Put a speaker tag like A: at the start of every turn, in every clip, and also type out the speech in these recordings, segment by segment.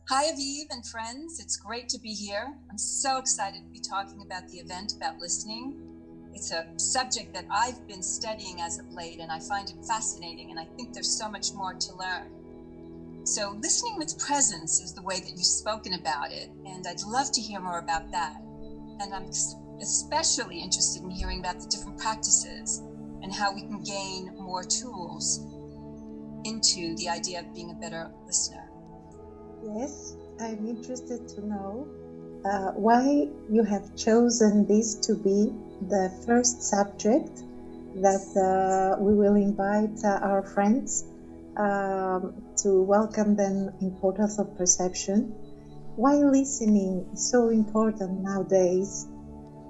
A: Hi, Aviv and friends. It's great to be here. I'm so excited to be talking about the event about listening. It's a subject that I've been studying as of late, and I find it fascinating, and I think there's so much more to learn. So listening with presence is the way that you've spoken about it, and I'd love to hear more about that. And I'm especially interested in hearing about the different practices and how we can gain more tools into the idea of being a better listener.
B: Yes, I'm interested to know why you have chosen this to be the first subject that we will invite our friends to welcome them in Portals of Perception. Why listening is so important nowadays,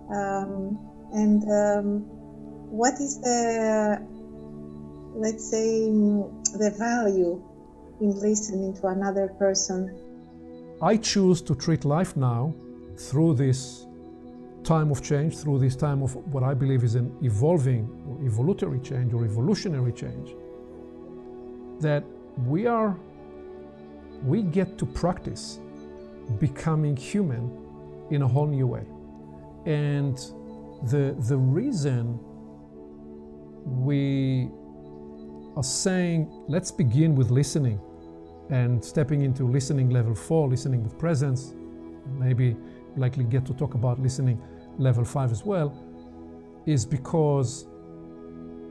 B: and what is the, let's say, the value in listening to another person?
C: I choose to treat life now through this time of change, through this time of what I believe is an evolving or evolutionary change, that we get to practice becoming human in a whole new way. And the reason we are saying, let's begin with listening and stepping into listening level 4, listening with presence, maybe likely get to talk about listening level 5 as well, is because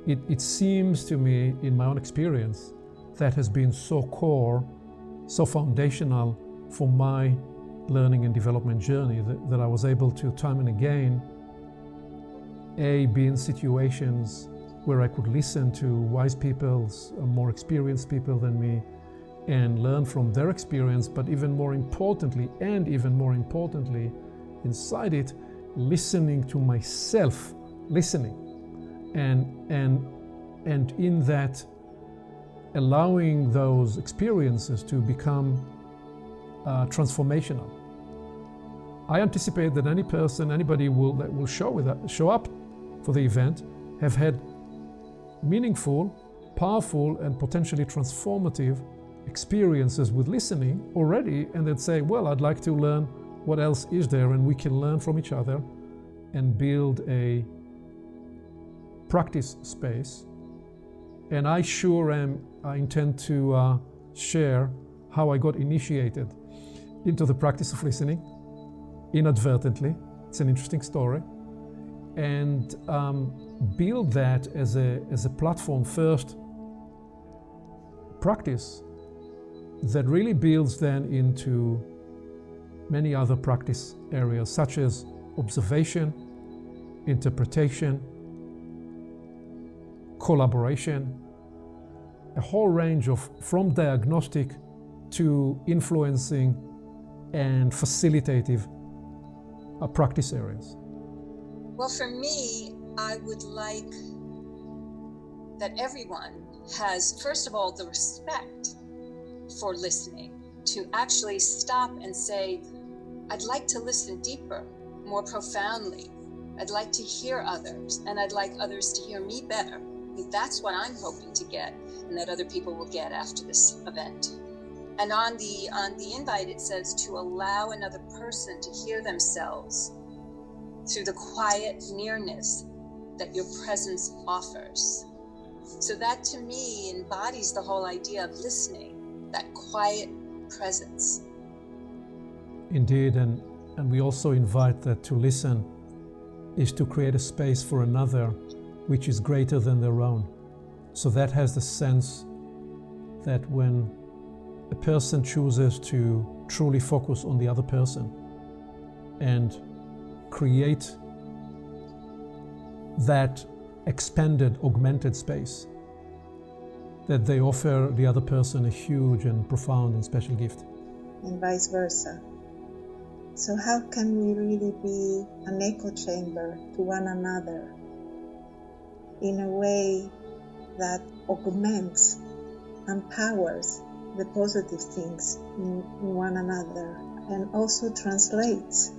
C: it seems to me, in my own experience, that has been so core, so foundational for my learning and development journey that I was able to time and again be in situations where I could listen to wise people, more experienced people than me, and learn from their experience, but even more importantly, inside it, listening to myself, and in that, allowing those experiences to become transformational. I anticipate that anybody that will show up for the event, have had meaningful, powerful, and potentially transformative experiences with listening already, and they'd say, well, I'd like to learn what else is there, and we can learn from each other and build a practice space. And I intend to share how I got initiated into the practice of listening inadvertently. It's an interesting story. And build that as a platform first practice that really builds then into many other practice areas, such as observation, interpretation, collaboration, a whole range of, from diagnostic to influencing and facilitative practice areas.
A: Well, for me, I would like that everyone has, first of all, the respect for listening, to actually stop and say, I'd like to listen deeper, more profoundly. I'd like to hear others, and I'd like others to hear me better. That's what I'm hoping to get, and that other people will get after this event. And on the invite, it says to allow another person to hear themselves through the quiet nearness that your presence offers. So that to me embodies the whole idea of listening, that quiet presence.
C: Indeed, and we also invite that to listen is to create a space for another which is greater than their own. So that has the sense that when a person chooses to truly focus on the other person and create that expanded, augmented space, that they offer the other person a huge and profound and special gift.
B: And vice versa. So how can we really be an echo chamber to one another in a way that augments, empowers the positive things in one another, and also translates,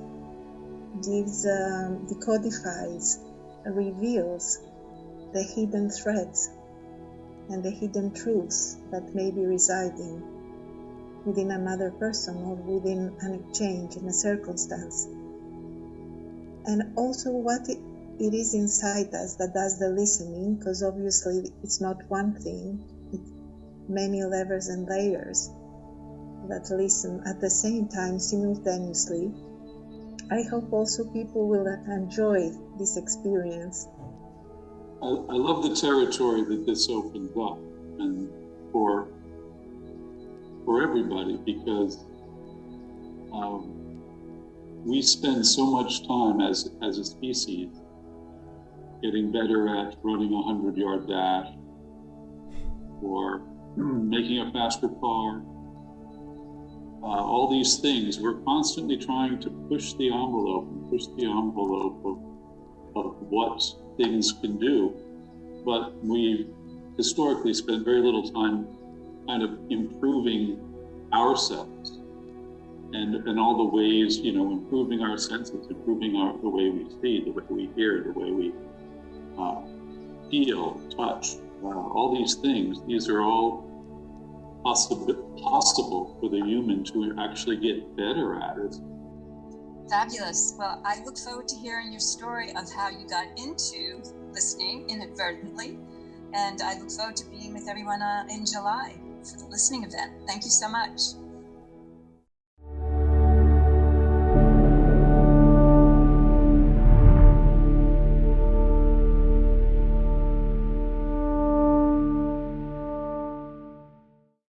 B: gives, decodifies, reveals the hidden threads and the hidden truths that may be residing within another person or within an exchange in a circumstance. And also what it is inside us that does the listening, because obviously it's not one thing, it's many levels and layers that listen at the same time simultaneously. I hope also people will enjoy this experience.
D: I love the territory that this opens up, and for everybody, because we spend so much time as a species getting better at running a 100-yard dash or making a faster car. All these things, we're constantly trying to push the envelope of what things can do. But we've historically spent very little time kind of improving ourselves and all the ways, improving our senses, improving the way we see, the way we hear, the way we feel, touch, all these things. These are all possible for the human to actually get better at it.
A: Fabulous. Well, I look forward to hearing your story of how you got into listening inadvertently. And I look forward to being with everyone in July for the listening event. Thank you so much.